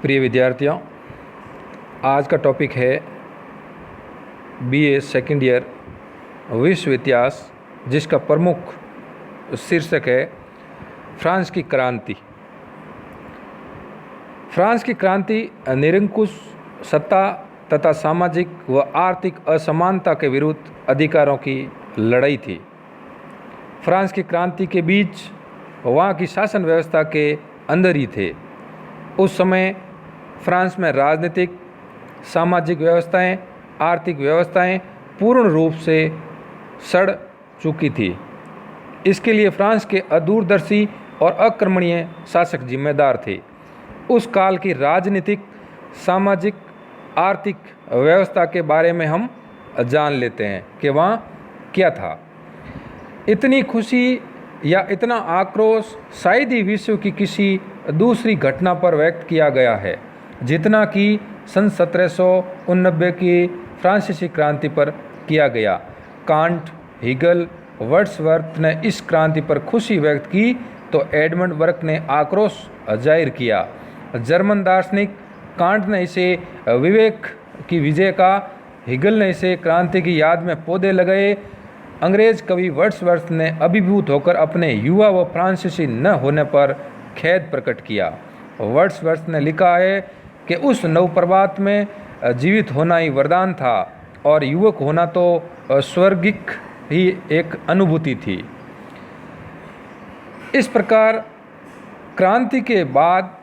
प्रिय विद्यार्थियों, आज का टॉपिक है बीए सेकेंड ईयर विश्व इतिहास, जिसका प्रमुख शीर्षक है फ्रांस की क्रांति। फ्रांस की क्रांति निरंकुश सत्ता तथा सामाजिक व आर्थिक असमानता के विरुद्ध अधिकारों की लड़ाई थी। फ्रांस की क्रांति के बीच वहाँ की शासन व्यवस्था के अंदर ही थे। उस समय फ्रांस में राजनीतिक, सामाजिक व्यवस्थाएं, आर्थिक व्यवस्थाएं पूर्ण रूप से सड़ चुकी थी। इसके लिए फ्रांस के अदूरदर्शी और अक्रमणीय शासक जिम्मेदार थे। उस काल की राजनीतिक, सामाजिक, आर्थिक व्यवस्था के बारे में हम जान लेते हैं कि वहाँ क्या था। इतनी खुशी या इतना आक्रोश शायद ही विश्व की किसी दूसरी घटना पर व्यक्त किया गया है जितना कि सन 1789 की फ्रांसीसी क्रांति पर किया गया। कांट, हीगल, वर्ड्सवर्थ ने इस क्रांति पर खुशी व्यक्त की तो एडमंड बर्क ने आक्रोश जाहिर किया। जर्मन दार्शनिक कांट ने इसे विवेक की विजय का, हीगल ने इसे क्रांति की याद में पौधे लगाए। अंग्रेज कवि वर्ड्सवर्थ ने अभिभूत होकर अपने युवा व फ्रांसीसी न होने पर खेद प्रकट किया। वर्ड्सवर्थ ने लिखा है कि उस नवप्रभात में जीवित होना ही वरदान था और युवक होना तो स्वर्गिक ही एक अनुभूति थी। इस प्रकार क्रांति के बाद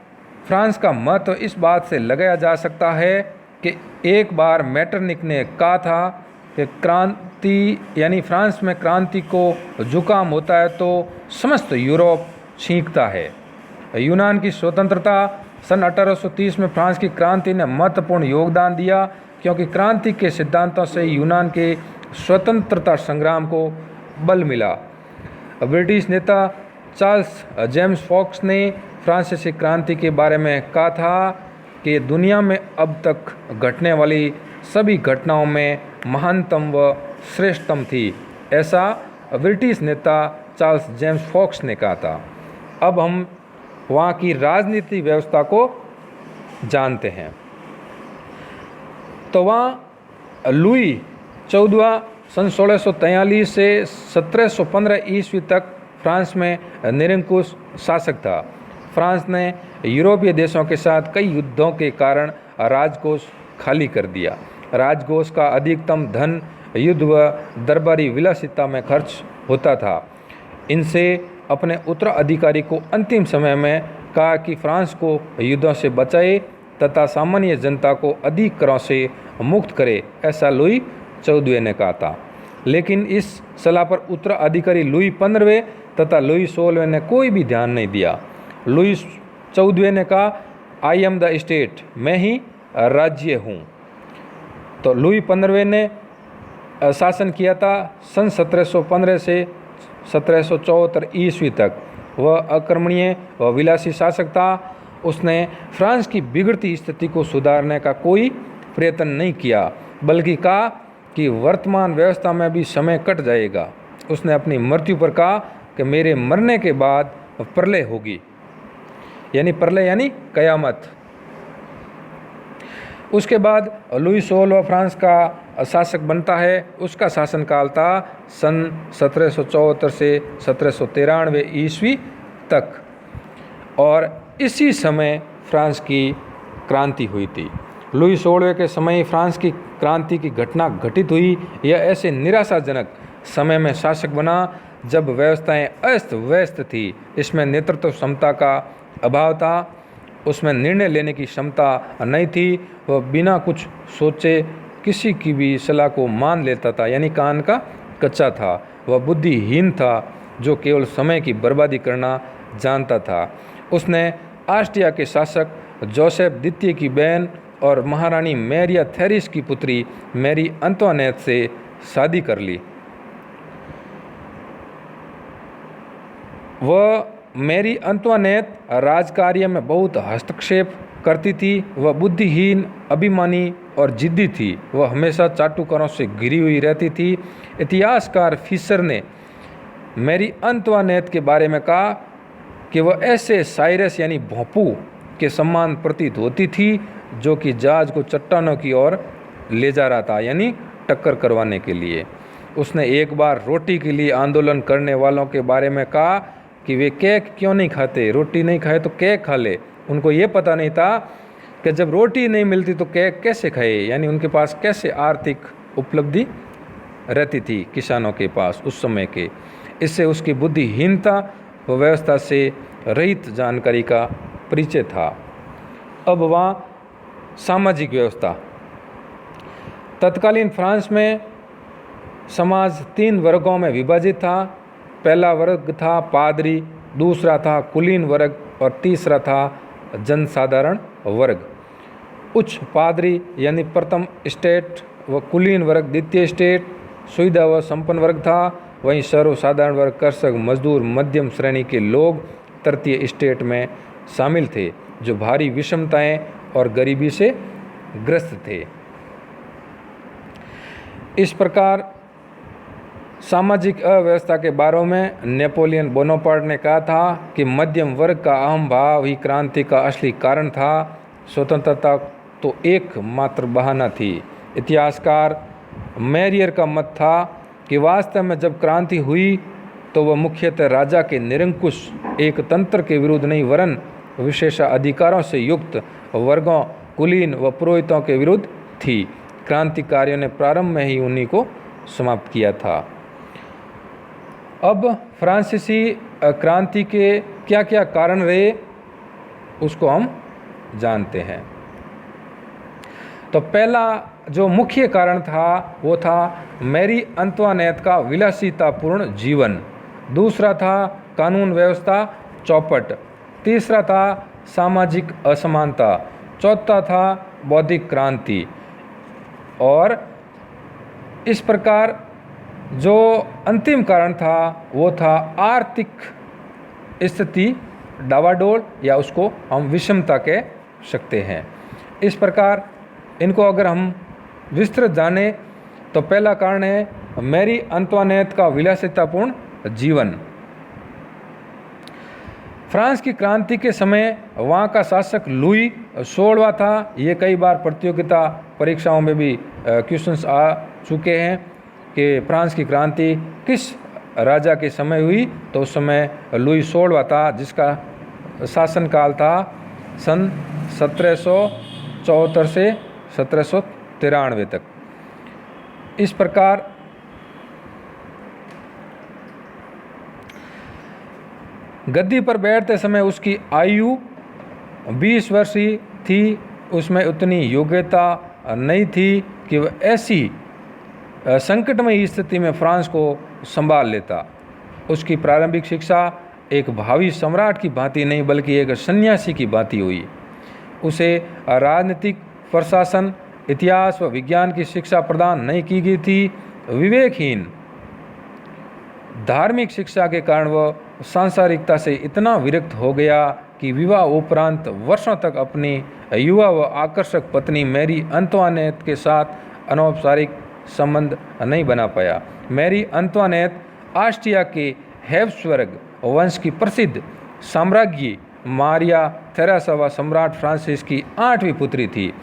फ्रांस का महत्व इस बात से लगाया जा सकता है कि एक बार मेटरनिक ने कहा था कि क्रांति यानी फ्रांस में क्रांति को जुकाम होता है तो समस्त यूरोप छींकता है। यूनान की स्वतंत्रता सन 1830 में फ्रांस की क्रांति ने महत्वपूर्ण योगदान दिया, क्योंकि क्रांति के सिद्धांतों से यूनान के स्वतंत्रता संग्राम को बल मिला। ब्रिटिश नेता चार्ल्स जेम्स फॉक्स ने फ्रांसीसी क्रांति के बारे में कहा था कि दुनिया में अब तक घटने वाली सभी घटनाओं में महानतम व श्रेष्ठतम थी। ऐसा ब्रिटिश नेता चार्ल्स जेम्स फॉक्स ने कहा था। अब हम वहाँ की राजनीति व्यवस्था को जानते हैं। तो वहाँ लुई 14 सन 1643 से 1715 ईस्वी तक फ्रांस में निरंकुश शासक था। फ्रांस ने यूरोपीय देशों के साथ कई युद्धों के कारण राजकोष खाली कर दिया। राजकोष का अधिकतम धन युद्ध व दरबारी विलासिता में खर्च होता था। इनसे अपने उत्तराधिकारी को अंतिम समय में कहा कि फ्रांस को युद्धों से बचाए तथा सामान्य जनता को अधिक करों से मुक्त करे, ऐसा लुई 14वें ने कहा था। लेकिन इस सलाह पर उत्तराधिकारी लुई 15वें तथा लुई 16वें ने कोई भी ध्यान नहीं दिया। लुई 14वें ने कहा, आई एम द स्टेट, मैं ही राज्य हूँ। तो लुई 15वें ने शासन किया था सन 1715 से 1774 ईस्वी तक। वह अक्रमणीय व विलासी शासक था। उसने फ्रांस की बिगड़ती स्थिति को सुधारने का कोई प्रयत्न नहीं किया, बल्कि कहा कि वर्तमान व्यवस्था में भी समय कट जाएगा। उसने अपनी मृत्यु पर कहा कि मेरे मरने के बाद प्रलय होगी, यानी प्रलय यानी कयामत। उसके बाद लुई 16वां फ्रांस का शासक बनता है। उसका शासनकाल था सन 1774 से 1793 ईस्वी तक, और इसी समय फ्रांस की क्रांति हुई थी। लुई 16वें के समय फ्रांस की क्रांति की घटना घटित हुई। यह ऐसे निराशाजनक समय में शासक बना जब व्यवस्थाएं अस्त व्यस्त थी। इसमें नेतृत्व क्षमता का अभाव था, उसमें निर्णय लेने की क्षमता नहीं थी। वह बिना कुछ सोचे किसी की भी सलाह को मान लेता था, यानी कान का कच्चा था। वह बुद्धिहीन था जो केवल समय की बर्बादी करना जानता था। उसने ऑस्ट्रिया के शासक जोसेफ द्वितीय की बहन और महारानी मैरिया थेरिस की पुत्री मैरी अंतोनेट से शादी कर ली। वह मैरी अंतोनेट राजकार्य में बहुत हस्तक्षेप करती थी। वह बुद्धिहीन, अभिमानी और जिद्दी थी। वह हमेशा चाटुकारों से घिरी हुई रहती थी। इतिहासकार फिशर ने मैरी अंतोनेट के बारे में कहा कि वह ऐसे साइरस यानी भोंपू के समान प्रतीत होती थी, जो कि जहाज को चट्टानों की ओर ले जा रहा था, यानी टक्कर करवाने के लिए। उसने एक बार रोटी के लिए आंदोलन करने वालों के बारे में कहा कि वे केक क्यों नहीं खाते, रोटी नहीं खाए तो केक खा ले। उनको ये पता नहीं था कि जब रोटी नहीं मिलती तो केक कैसे खाए, यानी उनके पास कैसे आर्थिक उपलब्धि रहती थी किसानों के पास उस समय के। इससे उसकी बुद्धिहीनता व व्यवस्था से रहित जानकारी का परिचय था। अब वहाँ सामाजिक व्यवस्था। तत्कालीन फ्रांस में समाज 3 वर्गों में विभाजित था। पहला वर्ग था पादरी, दूसरा था कुलीन वर्ग और तीसरा था जनसाधारण वर्ग। उच्च पादरी यानी प्रथम स्टेट व कुलीन वर्ग द्वितीय स्टेट, सुविधा व संपन्न वर्ग था। वहीं सर्वसाधारण वर्ग कृषक, मजदूर, मध्यम श्रेणी के लोग तृतीय स्टेट में शामिल थे, जो भारी विषमताएं और गरीबी से ग्रस्त थे। इस प्रकार सामाजिक अव्यवस्था के बारे में नेपोलियन बोनापार्ट ने कहा था कि मध्यम वर्ग का अहम भाव ही क्रांति का असली कारण था। स्वतंत्रता तो एकमात्र बहाना थी। इतिहासकार मैरियर का मत था कि वास्तव में जब क्रांति हुई तो वह मुख्यतः राजा के निरंकुश एक तंत्र के विरुद्ध नहीं, वरन विशेषाधिकारों से युक्त वर्गों, कुलीन व पुरोहितों के विरुद्ध थी। क्रांतिकारियों ने प्रारंभ में ही उन्हीं को समाप्त किया था। अब फ्रांसीसी क्रांति के क्या क्या कारण रहे उसको हम जानते हैं। तो पहला जो मुख्य कारण था वो था मैरी अंतवानेत का विलासितापूर्ण जीवन। दूसरा था कानून व्यवस्था चौपट। तीसरा था सामाजिक असमानता। चौथा था बौद्धिक क्रांति। और इस प्रकार जो अंतिम कारण था वो था आर्थिक स्थिति डावाडोल, या उसको हम विषमता कह सकते हैं। इस प्रकार इनको अगर हम विस्तृत जाने तो पहला कारण है मैरी अंतवानेत का विलासितापूर्ण जीवन। फ्रांस की क्रांति के समय वहाँ का शासक लुई 16वां था। ये कई बार प्रतियोगिता परीक्षाओं में भी क्वेश्चंस आ चुके हैं कि फ्रांस की क्रांति किस राजा के समय हुई, तो उस समय लुई 16वां था, जिसका शासनकाल था सन 1774 से 1793 तक। इस प्रकार गद्दी पर बैठते समय उसकी आयु 20 वर्ष ही थी। उसमें उतनी योग्यता नहीं थी कि वह ऐसी संकटमय स्थिति में फ्रांस को संभाल लेता। उसकी प्रारंभिक शिक्षा एक भावी सम्राट की भांति नहीं, बल्कि एक सन्यासी की भांति हुई। उसे राजनीतिक, प्रशासन, इतिहास व विज्ञान की शिक्षा प्रदान नहीं की गई थी। विवेकहीन धार्मिक शिक्षा के कारण वह सांसारिकता से इतना विरक्त हो गया कि विवाह उपरांत वर्षों तक अपनी युवा व आकर्षक पत्नी मैरी अंतवानेत के साथ अनौपचारिक संबंध नहीं बना पाया। मैरी अंतवानेत ऑस्ट्रिया के हैब्सबर्ग वंश की प्रसिद्ध साम्राज्ञी मारिया थेरेसा व सम्राट फ्रांसिस की 8वीं पुत्री थी।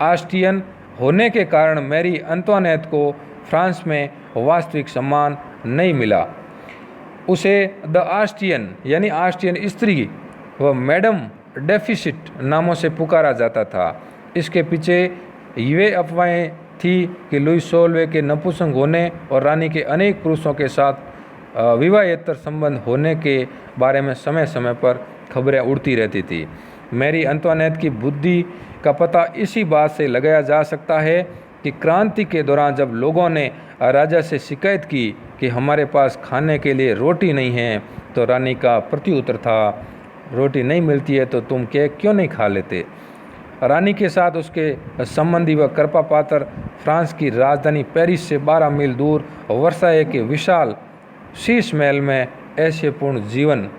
ऑस्ट्रियन होने के कारण मैरी अंतवानेत को फ्रांस में वास्तविक सम्मान नहीं मिला। उसे द ऑस्ट्रियन यानी ऑस्ट्रियन स्त्री व मैडम डेफिसिट नामों से पुकारा जाता था। इसके पीछे ये अफवाहें थी कि लुई 16वें के नपुंसक होने और रानी के अनेक पुरुषों के साथ विवाहेतर संबंध होने के बारे में समय समय पर खबरें उड़ती रहती थी। मैरी अंतवानेत की बुद्धि का पता इसी बात से लगाया जा सकता है कि क्रांति के दौरान जब लोगों ने राजा से शिकायत की कि हमारे पास खाने के लिए रोटी नहीं है, तो रानी का प्रत्युत्तर था, रोटी नहीं मिलती है तो तुम केक क्यों नहीं खा लेते। रानी के साथ उसके संबंधी व कृपा पात्र फ्रांस की राजधानी पेरिस से 12 मील दूर वर्साए के विशाल शीश महल में ऐश्वर्यपूर्ण जीवन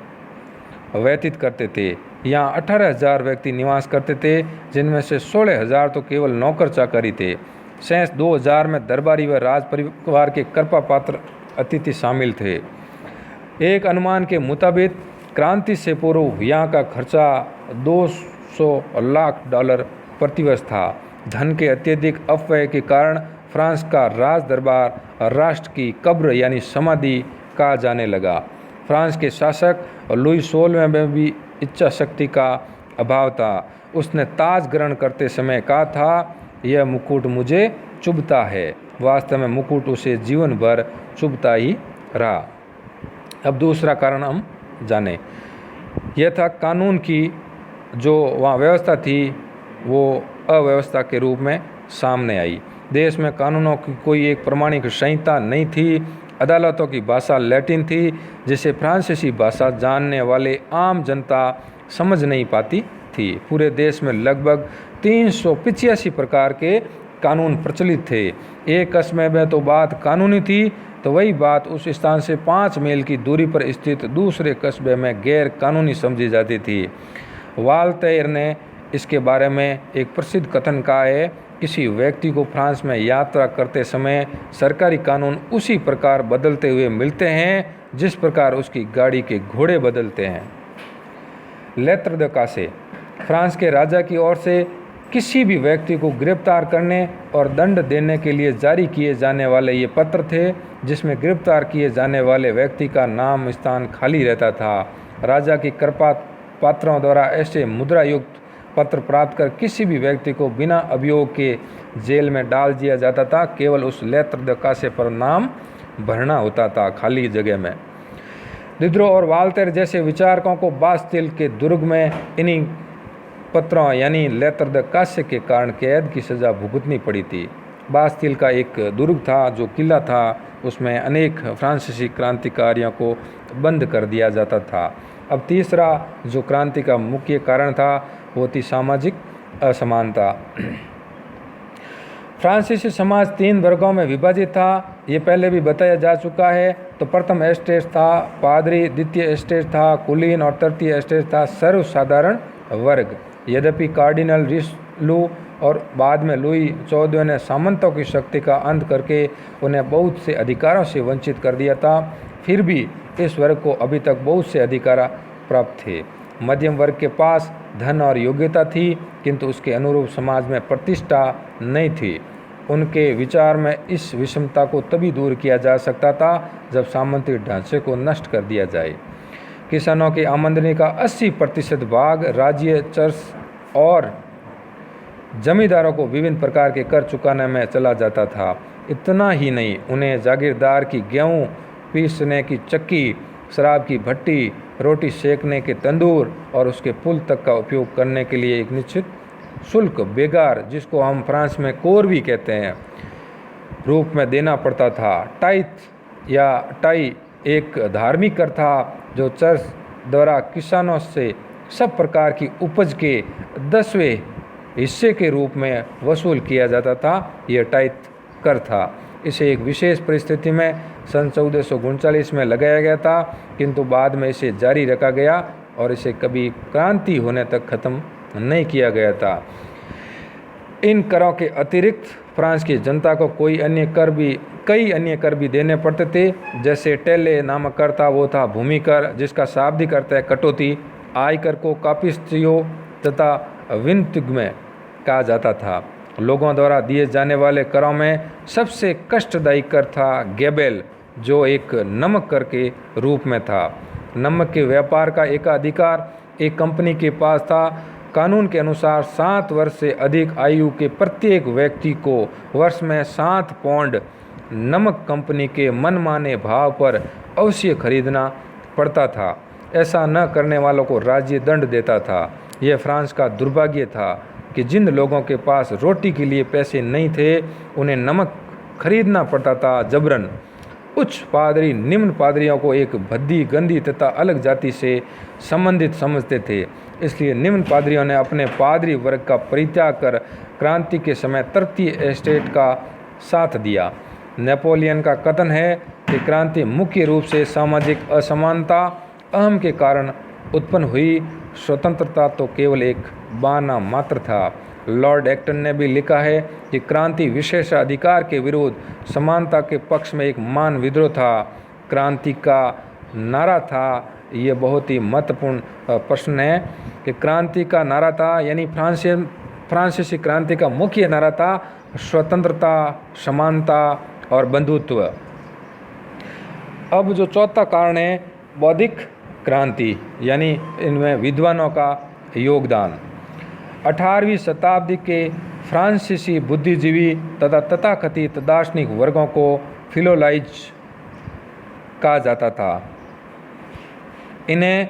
व्यतीत करते थे। यहाँ 18,000 व्यक्ति निवास करते थे, जिनमें से 16,000 तो केवल नौकर चाकरी थे। शेष 2,000 में दरबारी व राज परिवार के कृपा पात्र अतिथि शामिल थे। एक अनुमान के मुताबिक क्रांति से पूर्व यहाँ का खर्चा $100 लाख प्रतिवर्ष था। धन के अत्यधिक अपव्यय के कारण फ्रांस का राज दरबार राष्ट्र की कब्र यानी समाधि कहा जाने लगा। फ्रांस के शासक लुई 16वें में भी इच्छा शक्ति का अभाव था। उसने ताज ग्रहण करते समय कहा था, यह मुकुट मुझे चुभता है। वास्तव में मुकुट उसे जीवन भर चुभता ही रहा। अब दूसरा कारण हम जाने, यह था कानून की जो वहाँ व्यवस्था थी वो अव्यवस्था के रूप में सामने आई। देश में कानूनों की कोई एक प्रमाणिक संहिता नहीं थी। अदालतों की भाषा लैटिन थी, जिसे फ्रांसीसी भाषा जानने वाले आम जनता समझ नहीं पाती थी। पूरे देश में लगभग 385 प्रकार के कानून प्रचलित थे। एक कस्बे में तो बात कानूनी थी, तो वही बात उस स्थान से 5 मील की दूरी पर स्थित दूसरे कस्बे में गैर कानूनी समझी जाती थी। वाल्तेयर ने इसके बारे में एक प्रसिद्ध कथन कहा है, किसी व्यक्ति को फ्रांस में यात्रा करते समय सरकारी कानून उसी प्रकार बदलते हुए मिलते हैं जिस प्रकार उसकी गाड़ी के घोड़े बदलते हैं। लेत्र द कासे, फ्रांस के राजा की ओर से किसी भी व्यक्ति को गिरफ्तार करने और दंड देने के लिए जारी किए जाने वाले ये पत्र थे, जिसमें गिरफ्तार किए जाने वाले व्यक्ति का नाम स्थान खाली रहता था। राजा की कृपा पात्रों द्वारा ऐसे मुद्रा युक्त पत्र प्राप्त कर किसी भी व्यक्ति को बिना अभियोग के जेल में डाल दिया जाता था। केवल उस लेत्र द कासे पर नाम भरना होता था खाली जगह में। दिद्रो और वाल्तेर जैसे विचारकों को बास्तिल के दुर्ग में इन्हीं पत्रों यानी लेत्र द कासे के कारण कैद की सज़ा भुगतनी पड़ी थी। बास्तिल का एक दुर्ग था जो किला था, उसमें अनेक फ्रांसीसी क्रांतिकारियों को बंद कर दिया जाता था। अब तीसरा जो क्रांति का मुख्य कारण था वो थी सामाजिक असमानता। फ्रांसीसी समाज 3 वर्गों में विभाजित था, ये पहले भी बताया जा चुका है। तो प्रथम एस्टेट था पादरी, द्वितीय एस्टेट था कुलीन और तृतीय एस्टेट था सर्वसाधारण वर्ग। यद्यपि कार्डिनल रिचलू और बाद में लुई 14वें ने सामंतों की शक्ति का अंत करके उन्हें बहुत से अधिकारों से वंचित कर दिया था, फिर भी इस वर्ग को अभी तक बहुत से अधिकार प्राप्त थे। मध्यम वर्ग के पास धन और योग्यता थी, किंतु उसके अनुरूप समाज में प्रतिष्ठा नहीं थी। उनके विचार में इस विषमता को तभी दूर किया जा सकता था जब सामंती ढांचे को नष्ट कर दिया जाए। किसानों की आमदनी का 80% भाग राज्य, चर्च और जमींदारों को विभिन्न प्रकार के कर चुकाने में चला जाता था। इतना ही नहीं, उन्हें जागीरदार की गेहूँ पीसने की चक्की, शराब की भट्टी, रोटी सेकने के तंदूर और उसके पुल तक का उपयोग करने के लिए एक निश्चित शुल्क बेगार, जिसको हम फ्रांस में कोर भी कहते हैं, रूप में देना पड़ता था। टाइथ या टाई एक धार्मिक कर था जो चर्च द्वारा किसानों से सब प्रकार की उपज के 10वें हिस्से के रूप में वसूल किया जाता था। यह टाइथ कर था। इसे एक विशेष परिस्थिति में सन 1439 में लगाया गया था, किंतु बाद में इसे जारी रखा गया और इसे कभी क्रांति होने तक खत्म नहीं किया गया था। इन करों के अतिरिक्त फ्रांस की जनता को कई अन्य कर भी देने पड़ते थे। जैसे टेले नामक कर था, वो था भूमि कर, जिसका शाब्दिक अर्थ है कटौती। आय कर को कापिस्टियो तथा विंतिग्मे कहा जाता था। लोगों द्वारा दिए जाने वाले करों में सबसे कष्टदायी कर था गेबेल, जो एक नमक कर के रूप में था। नमक के व्यापार का एकाधिकार एक कंपनी के पास था। कानून के अनुसार 7 वर्ष से अधिक आयु के प्रत्येक व्यक्ति को वर्ष में 7 पौंड नमक कंपनी के मनमाने भाव पर अवश्य खरीदना पड़ता था। ऐसा न करने वालों को राज्य दंड देता था। यह फ्रांस का दुर्भाग्य था कि जिन लोगों के पास रोटी के लिए पैसे नहीं थे, उन्हें नमक खरीदना पड़ता था जबरन। उच्च पादरी निम्न पादरियों को एक भद्दी, गंदी तथा अलग जाति से संबंधित समझते थे। इसलिए निम्न पादरियों ने अपने पादरी वर्ग का परित्याग कर क्रांति के समय तृतीय एस्टेट का साथ दिया। नेपोलियन का कथन है कि क्रांति मुख्य रूप से सामाजिक असमानता अहम के कारण उत्पन्न हुई, स्वतंत्रता तो केवल एक बहाना मात्र था। लॉर्ड एक्टन ने भी लिखा है कि क्रांति विशेषाधिकार के विरुद्ध समानता के पक्ष में एक मान विद्रोह था। क्रांति का नारा था ये बहुत ही महत्वपूर्ण प्रश्न है कि क्रांति का नारा था, यानी फ्रांसीसी क्रांति का मुख्य नारा था स्वतंत्रता, समानता और बंधुत्व। अब जो चौथा कारण है बौद्धिक क्रांति, यानी इनमें विद्वानों का योगदान। 18वीं शताब्दी के फ्रांसीसी बुद्धिजीवी तथा तथाकथित दार्शनिक वर्गों को फिलोलाइज कहा जाता था। इन्हें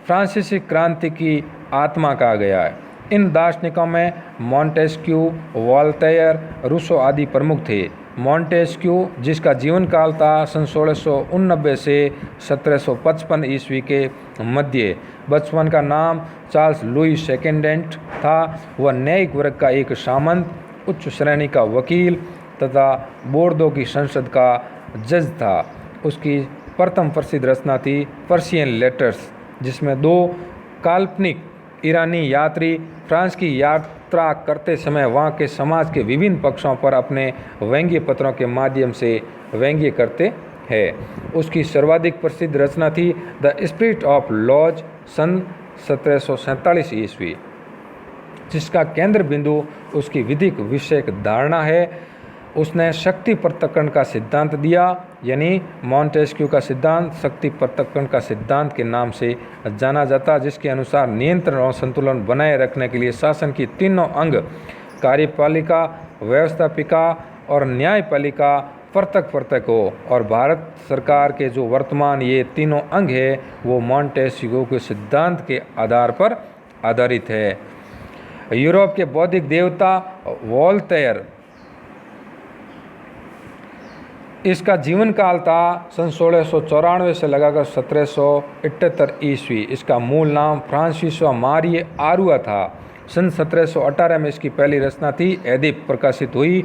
फ्रांसीसी क्रांति की आत्मा कहा गया है। इन दार्शनिकों में मॉन्टेस्क्यू, वॉल्टेयर, रूसो आदि प्रमुख थे। मॉन्टेस्क्यू, जिसका जीवन काल था सन 1689 से 1755 ईस्वी के मध्य, बचपन का नाम चार्ल्स लुई सेकेंडेंट था। वह न्यायिक वर्ग का एक सामंत, उच्च श्रेणी का वकील तथा बोर्दो की संसद का जज था। उसकी प्रथम प्रसिद्ध रचना थी पर्शियन लेटर्स, जिसमें 2 काल्पनिक ईरानी यात्री फ्रांस की यात्रा करते समय वहाँ के समाज के विभिन्न पक्षों पर अपने व्यंग्य पत्रों के माध्यम से व्यंग्य करते हैं। उसकी सर्वाधिक प्रसिद्ध रचना थी द स्पिरिट ऑफ लॉज सन 1747 ईस्वी, जिसका केंद्र बिंदु उसकी विधिक विषयक धारणा है। उसने शक्ति पृथक्करण का सिद्धांत दिया, यानी मॉन्टेस्क्यू का सिद्धांत शक्ति पृथक्करण का सिद्धांत के नाम से जाना जाता, जिसके अनुसार नियंत्रण और संतुलन बनाए रखने के लिए शासन की तीनों अंग कार्यपालिका, व्यवस्थापिका और न्यायपालिका पृथक पृथक हो, और भारत सरकार के जो वर्तमान ये तीनों अंग है वो मॉन्टेस्क्यू के सिद्धांत के आधार पर आधारित है। यूरोप के बौद्धिक देवता वोल्टेयर, इसका जीवन काल था सन 1694 से लगाकर 1778 ईस्वी। इसका मूल नाम फ्रांसिसो मारिए आरुआ था। सन 1718 में इसकी पहली रचना थी एडिप प्रकाशित हुई।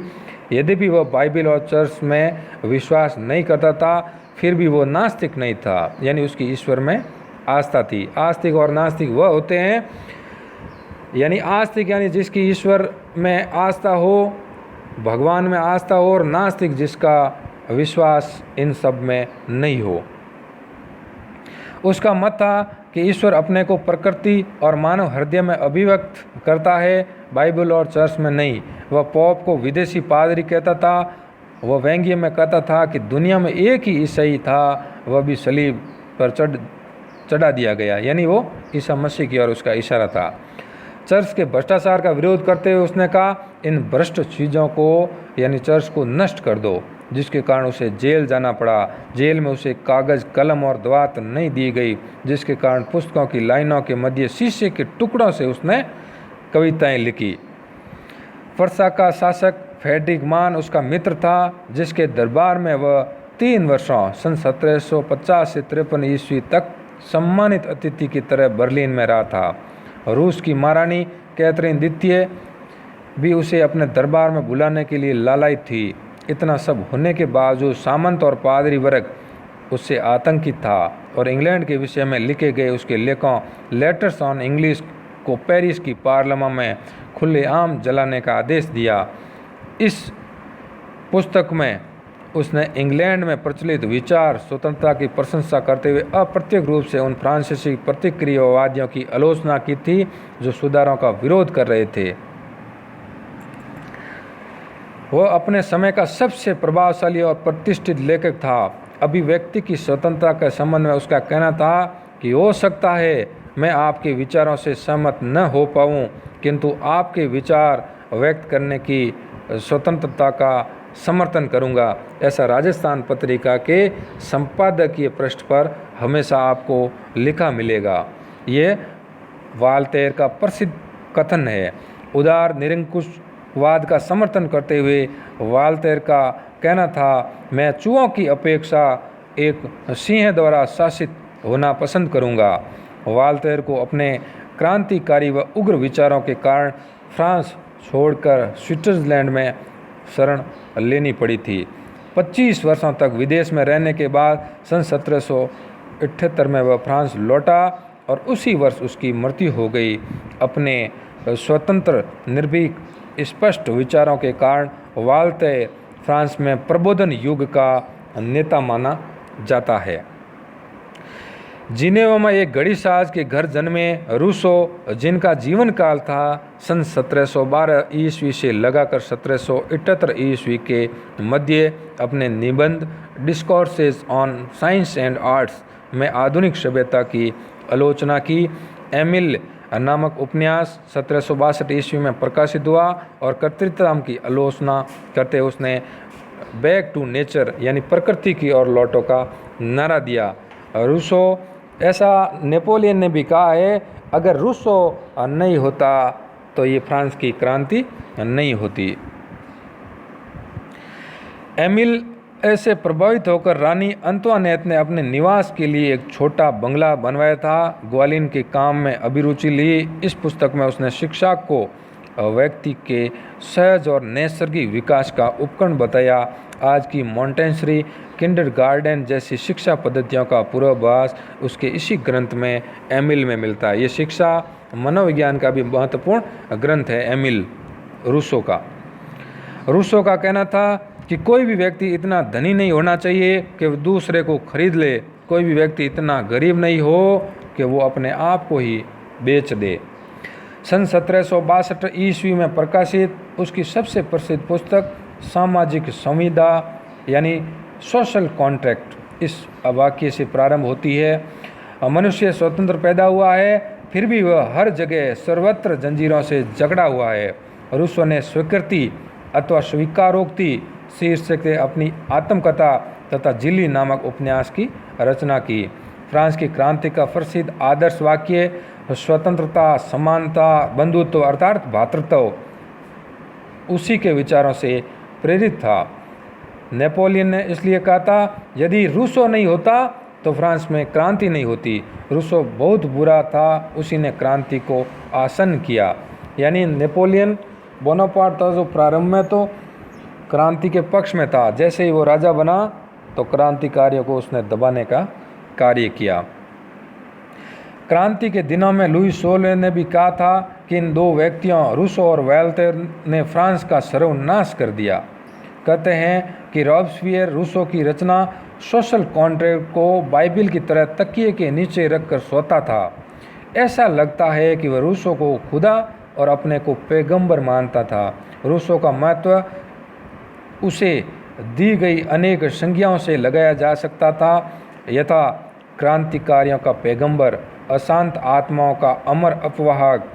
यद्यपि वह बाइबल और चर्च में विश्वास नहीं करता था, फिर भी वो नास्तिक नहीं था, यानी उसकी ईश्वर में आस्था थी। आस्तिक और नास्तिक वह होते हैं, यानी आस्तिक यानी जिसकी ईश्वर में आस्था हो, भगवान में आस्था हो, और नास्तिक जिसका विश्वास इन सब में नहीं हो। उसका मत था कि ईश्वर अपने को प्रकृति और मानव हृदय में अभिव्यक्त करता है, बाइबल और चर्च में नहीं। वह पोप को विदेशी पादरी कहता था। वह व्यंग्य में कहता था कि दुनिया में एक ही ईसाई था, वह भी सलीब पर चढ़ा दिया गया, यानी वो ईसा मसीह की ओर उसका इशारा था। चर्च के भ्रष्टाचार का विरोध करते हुए उसने कहा, इन भ्रष्ट चीज़ों को यानी चर्च को नष्ट कर दो, जिसके कारण उसे जेल जाना पड़ा। जेल में उसे कागज़, कलम और दवात नहीं दी गई, जिसके कारण पुस्तकों की लाइनों के मध्य शीशे के टुकड़ों से उसने कविताएं लिखी। फरसा का शासक फ्रेडरिक मान उसका मित्र था, जिसके दरबार में वह 3 वर्षों सन 1750 से 53 ईस्वी तक सम्मानित अतिथि की तरह बर्लिन में रहा था। रूस की महारानी कैथरीन द्वितीय भी उसे अपने दरबार में बुलाने के लिए लालायित थी। इतना सब होने के बावजूद सामंत और पादरी वर्ग उससे आतंकित था और इंग्लैंड के विषय में लिखे गए उसके लेखों लेटर्स ऑन इंग्लिश को पेरिस की पार्लियामेंट में खुलेआम जलाने का आदेश दिया। इस पुस्तक में उसने इंग्लैंड में प्रचलित विचार स्वतंत्रता की प्रशंसा करते हुए अप्रत्यक्ष रूप से उन फ्रांसीसी प्रतिक्रियावादियों की आलोचना की थी जो सुधारों का विरोध कर रहे थे। वह अपने समय का सबसे प्रभावशाली और प्रतिष्ठित लेखक था। अभिव्यक्ति की स्वतंत्रता के संबंध में उसका कहना था कि हो सकता है मैं आपके विचारों से सहमत न हो पाऊँ, किंतु आपके विचार व्यक्त करने की स्वतंत्रता का समर्थन करूंगा। ऐसा राजस्थान पत्रिका के संपादकीय पृष्ठ पर हमेशा आपको लिखा मिलेगा। ये वॉल्टेयर का प्रसिद्ध कथन है। उदार निरंकुशवाद का समर्थन करते हुए वॉल्टेयर का कहना था, मैं चूहों की अपेक्षा एक सिंह द्वारा शासित होना पसंद करूंगा। वॉल्टेयर को अपने क्रांतिकारी व उग्र विचारों के कारण फ्रांस छोड़कर स्विट्जरलैंड में शरण लेनी पड़ी थी। 25 वर्षों तक विदेश में रहने के बाद सन 1778 में वह फ्रांस लौटा और उसी वर्ष उसकी मृत्यु हो गई। अपने स्वतंत्र, निर्भीक, स्पष्ट विचारों के कारण वॉल्टेयर फ्रांस में प्रबोधन युग का नेता माना जाता है। जिनेवा में एक घड़ीसाज के घर जन्मे रूसो, जिनका जीवन काल था सन 1712 ईस्वी से लगाकर 1778 ईस्वी के मध्य, अपने निबंध discourses on science and arts में आधुनिक सभ्यता की आलोचना की। एमिल नामक उपन्यास 1762 ईस्वी में प्रकाशित हुआ और कर्तृत्व की आलोचना करते उसने बैक टू नेचर यानी प्रकृति की ओर लौटो का नारा दिया। रूसो, ऐसा नेपोलियन ने भी कहा है, अगर रूसो नहीं होता तो ये फ्रांस की क्रांति नहीं होती। एमिल ऐसे प्रभावित होकर रानी अंतोनेट ने अपने निवास के लिए एक छोटा बंगला बनवाया था। ग्वालिन के काम में अभिरुचि ली। इस पुस्तक में उसने शिक्षा को व्यक्ति के सहज और नैसर्गिक विकास का उपकरण बताया। आज की मॉन्टेसरी, किंडरगार्टन जैसी शिक्षा पद्धतियों का पूर्वाभास उसके इसी ग्रंथ में, एमिल में मिलता है। ये शिक्षा मनोविज्ञान का भी महत्वपूर्ण ग्रंथ है एमिल रूसो का। रूसो का कहना था कि कोई भी व्यक्ति इतना धनी नहीं होना चाहिए कि वो दूसरे को खरीद ले, कोई भी व्यक्ति इतना गरीब नहीं हो कि वो अपने आप को ही बेच दे। सन 1762 ईस्वी में प्रकाशित उसकी सबसे प्रसिद्ध पुस्तक सामाजिक संविदा यानी सोशल कॉन्ट्रैक्ट इस वाक्य से प्रारंभ होती है। मनुष्य स्वतंत्र पैदा हुआ है, फिर भी वह हर जगह सर्वत्र जंजीरों से जकड़ा हुआ है। रूसो ने स्वीकृति अथवा स्वीकारोक्ति शीर्षक से अपनी आत्मकथा तथा जिली नामक उपन्यास की रचना की। फ्रांस की क्रांति का प्रसिद्ध आदर्श वाक्य स्वतंत्रता, समानता, बंधुत्व अर्थात भ्रातृत्व उसी के विचारों से प्रेरित था। नेपोलियन ने इसलिए कहा था, यदि रूसो नहीं होता तो फ्रांस में क्रांति नहीं होती। रूसो बहुत बुरा था, उसी ने क्रांति को आसन किया। यानी नेपोलियन बोनापार्ट था जो प्रारंभ में तो क्रांति के पक्ष में था, जैसे ही वो राजा बना तो क्रांतिकारियों को उसने दबाने का कार्य किया। क्रांति के दिनों में लुई सोले ने भी कहा था कि इन दो व्यक्तियों रूसो और वॉल्टेयर ने फ्रांस का सर्वनाश कर दिया। कहते हैं कि रॉबस्पियर रूसो की रचना सोशल कॉन्ट्रैक्ट को बाइबिल की तरह तकिए के नीचे रखकर सोता था। ऐसा लगता है कि वह रूसो को खुदा और अपने को पैगंबर मानता था। रूसो का महत्व उसे दी गई अनेक संज्ञाओं से लगाया जा सकता था, यथा क्रांतिकारियों का पैगंबर, अशांत आत्माओं का अमर अपवाहक,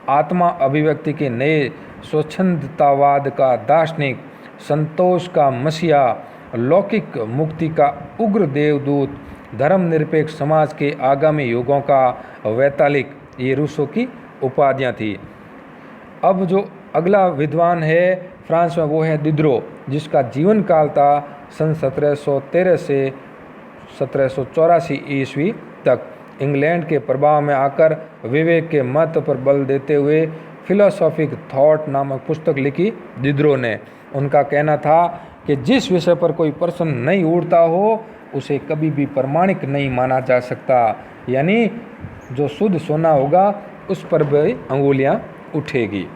आत्मा अभिव्यक्ति के नए स्वच्छंदतावाद का दार्शनिक, संतोष का मसीहा, लौकिक मुक्ति का उग्र देवदूत, धर्मनिरपेक्ष समाज के आगामी युगों का वैतालिक, ये रूसो की उपाधियाँ थी। अब जो अगला विद्वान है फ्रांस में वो है दिदरो, जिसका जीवन काल था सन 1713 से 1784 ईस्वी तक। इंग्लैंड के प्रभाव में आकर विवेक के महत्व पर बल देते हुए फिलोसॉफिक थॉट नामक पुस्तक लिखी दिदरो ने। उनका कहना था कि जिस विषय पर कोई प्रश्न नहीं उठता हो उसे कभी भी प्रमाणिक नहीं माना जा सकता, यानी जो शुद्ध सोना होगा उस पर भी अंगुलियां उठेगी।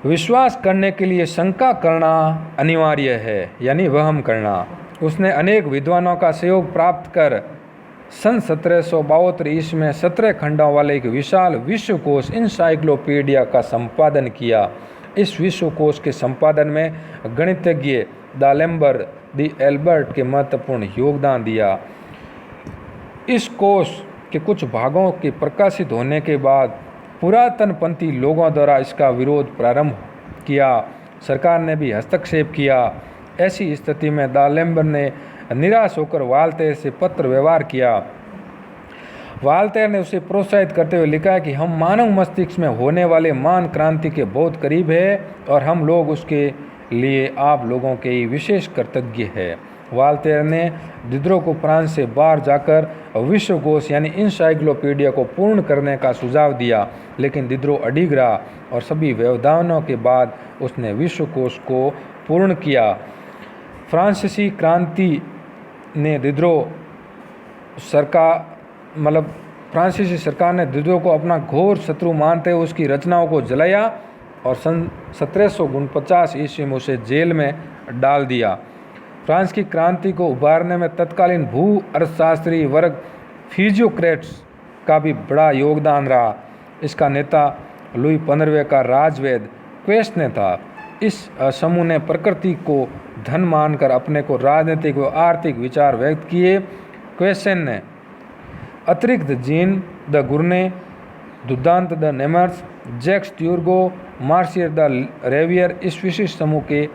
विश्वास करने के लिए शंका करना अनिवार्य है, यानी वहम करना। उसने अनेक विद्वानों का सहयोग प्राप्त कर सन 1772 ईस्वी में 17 खंडों वाले एक विशाल विश्वकोश इंसाइक्लोपीडिया का संपादन किया। इस विश्वकोश के संपादन में गणितज्ञ दालेम्बर दी एल्बर्ट के महत्वपूर्ण योगदान दिया। इस कोश के कुछ भागों के प्रकाशित होने के बाद पुरातनपंथी लोगों द्वारा इसका विरोध प्रारंभ किया। सरकार ने भी हस्तक्षेप किया। ऐसी स्थिति में दालेम्बर ने निराश होकर वाल्टेयर से पत्र व्यवहार किया। वाल्टेयर ने उसे प्रोत्साहित करते हुए लिखा कि हम मानव मस्तिष्क में होने वाले महान क्रांति के बहुत करीब है और हम लोग उसके लिए आप लोगों के ही विशेष कृतज्ञ है। वाल्टेयर ने दिदरो को फ्रांस से बाहर जाकर विश्वकोश यानी इंसाइक्लोपीडिया को पूर्ण करने का सुझाव दिया, लेकिन दिदरो अडिग रहा और सभी व्यवधानों के बाद उसने विश्वकोश को पूर्ण किया। फ्रांसीसी क्रांति ने दिदरो फ्रांसीसी सरकार ने दिदरो को अपना घोर शत्रु मानते हुए उसकी रचनाओं को जलाया और सन 1749 ईस्वी में उसे जेल में डाल दिया। फ्रांस की क्रांति को उभारने में तत्कालीन भू अर्थशास्त्री वर्ग फिजियोक्रेट्स का भी बड़ा योगदान रहा। इसका नेता लुई 15वें का राजवैद क्वेश्चन था। इस समूह ने प्रकृति को धन मानकर अपने को राजनीतिक व आर्थिक विचार व्यक्त किए। क्वेश्चन ने अतिरिक्त Jean de Gournay, Dupont de Nemours, Jacques Turgot, Mercier de Riviere इस विशिष्ट समूह के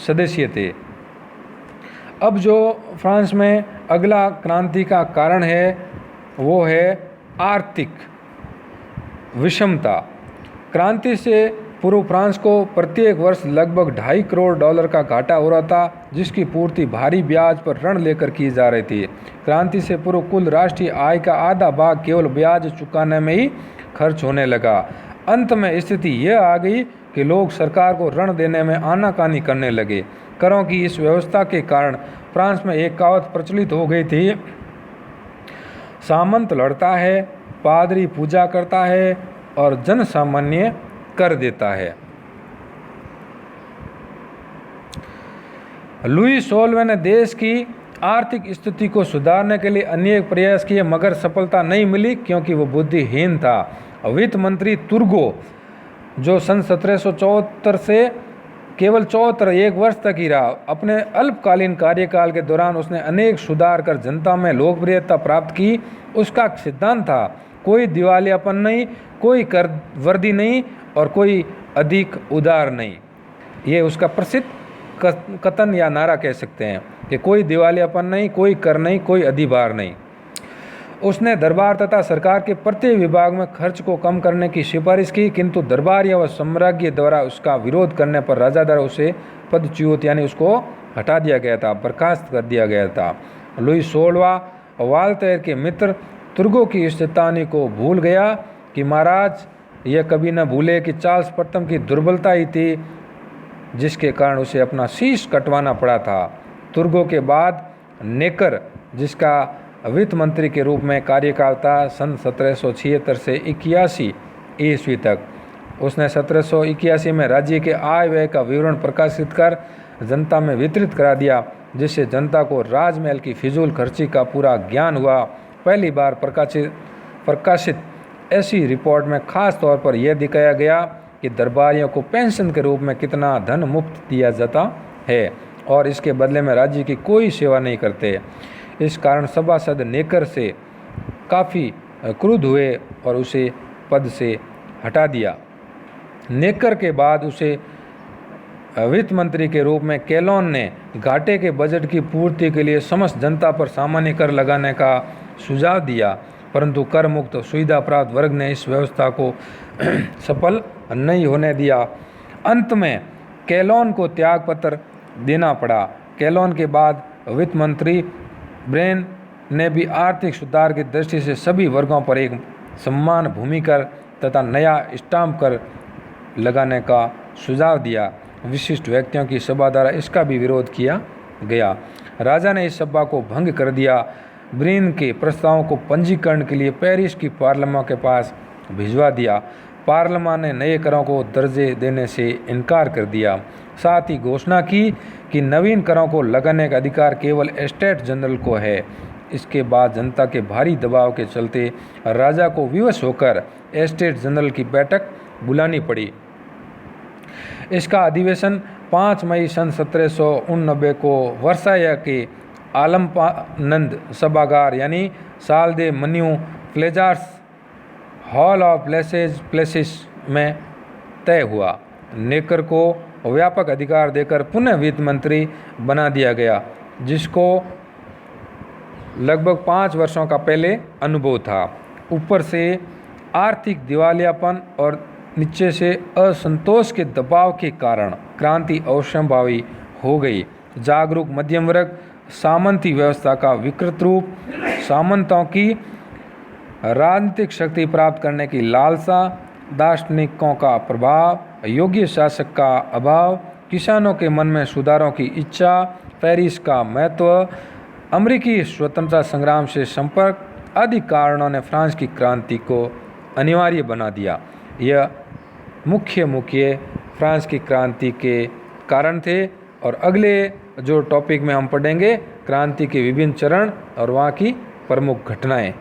सदस्य थे। अब जो फ्रांस में अगला क्रांति का कारण है वो है आर्थिक विषमता। क्रांति से पूर्व फ्रांस को प्रत्येक वर्ष लगभग $2.5 करोड़ का घाटा हो रहा था, जिसकी पूर्ति भारी ब्याज पर ऋण लेकर की जा रही थी। क्रांति से पूर्व कुल राष्ट्रीय आय का आधा भाग केवल ब्याज चुकाने में ही खर्च होने लगा। अंत में स्थिति यह आ गई कि लोग सरकार को ऋण देने में आनाकानी करने लगे। करों की इस व्यवस्था के कारण फ्रांस में एक कहावत प्रचलित हो गई थी, सामंत लड़ता है, पादरी पूजा करता है और जन सामान्य कर देता है। लुई 16वें ने देश की आर्थिक स्थिति को सुधारने के लिए अनेक प्रयास किए, मगर सफलता नहीं मिली क्योंकि वो बुद्धिहीन था। वित्त मंत्री तुर्गो, जो सन 1774 से केवल 74 एक वर्ष तक ही रहा, अपने अल्पकालीन कार्यकाल के दौरान उसने अनेक सुधार कर जनता में लोकप्रियता प्राप्त की। उसका सिद्धांत था कोई दिवालियापन नहीं, कोई कर वर्दी नहीं और कोई अधिक उदार नहीं। ये उसका प्रसिद्ध कथन या नारा कह सकते हैं कि कोई दिवालियापन नहीं, कोई कर नहीं, कोई अधिभार नहीं। उसने दरबार तथा सरकार के प्रत्येक विभाग में खर्च को कम करने की सिफारिश की, किंतु दरबारिया व सम्राज्ञी द्वारा उसका विरोध करने पर राजा द्वारा उसे पदच्युत यानी उसको हटा दिया गया था, बर्खास्त कर दिया गया था। लुई 16वां वाल्टेयर के मित्र तुर्गो की इस चेतावनी को भूल गया कि महाराज यह कभी न भूले कि चार्ल्स प्रथम की दुर्बलता ही थी जिसके कारण उसे अपना शीश कटवाना पड़ा था। तुर्गो के बाद नेकर, जिसका वित्त मंत्री के रूप में कार्यकाल था सन 1776 से 81 ईस्वी तक, उसने 1781 में राज्य के आय व्यय का विवरण प्रकाशित कर जनता में वितरित करा दिया, जिससे जनता को राजमहल की फिजूल खर्ची का पूरा ज्ञान हुआ। पहली बार प्रकाशित ऐसी रिपोर्ट में खास तौर पर यह दिखाया गया कि दरबारियों को पेंशन के रूप में कितना धन मुफ्त दिया जाता है और इसके बदले में राज्य की कोई सेवा नहीं करते। इस कारण सभासद नेकर से काफ़ी क्रुद्ध हुए और उसे पद से हटा दिया। नेकर के बाद उसे वित्त मंत्री के रूप में केलोन ने घाटे के बजट की पूर्ति के लिए समस्त जनता पर सामान्य कर लगाने का सुझाव दिया, परंतु कर मुक्त सुविधा प्राप्त वर्ग ने इस व्यवस्था को सफल नहीं होने दिया। अंत में केलोन को त्यागपत्र देना पड़ा। केलोन के बाद वित्त मंत्री ब्रेन ने भी आर्थिक सुधार की दृष्टि से सभी वर्गों पर एक समान भूमि कर तथा नया स्टाम्प कर लगाने का सुझाव दिया। विशिष्ट व्यक्तियों की सभा द्वारा इसका भी विरोध किया गया। राजा ने इस सभा को भंग कर दिया। ब्रेन के प्रस्तावों को पंजीकरण के लिए पेरिस की पार्लियामेंट के पास भिजवा दिया। पार्लियामेंट ने नए करों को दर्जे देने से इनकार कर दिया। साथ ही घोषणा की कि नवीन करों को लगाने का अधिकार केवल एस्टेट जनरल को है। इसके बाद जनता के भारी दबाव के चलते राजा को विवश होकर एस्टेट जनरल की बैठक बुलानी पड़ी। इसका अधिवेशन 5 मई सन 1789 को वर्साय के आलम्पानंद सभागार यानी साल दे मन्यू प्लेजार्स हॉल ऑफ प्लेसेस में तय हुआ। नेकर को व्यापक अधिकार देकर पुनः वित्त मंत्री बना दिया गया, जिसको लगभग 5 वर्षों का पहले अनुभव था। ऊपर से आर्थिक दिवालियापन और नीचे से असंतोष के दबाव के कारण क्रांति अवश्यंभावी हो गई। जागरूक मध्यम वर्ग, सामंती व्यवस्था का विकृत रूप, सामंतों की राजनीतिक शक्ति प्राप्त करने की लालसा, दार्शनिकों का प्रभाव, योग्य शासक का अभाव, किसानों के मन में सुधारों की इच्छा, पेरिस का महत्व, अमेरिकी स्वतंत्रता संग्राम से संपर्क आदि कारणों ने फ्रांस की क्रांति को अनिवार्य बना दिया। यह मुख्य फ्रांस की क्रांति के कारण थे। और अगले जो टॉपिक में हम पढ़ेंगे क्रांति के विभिन्न चरण और वहाँ की प्रमुख घटनाएं।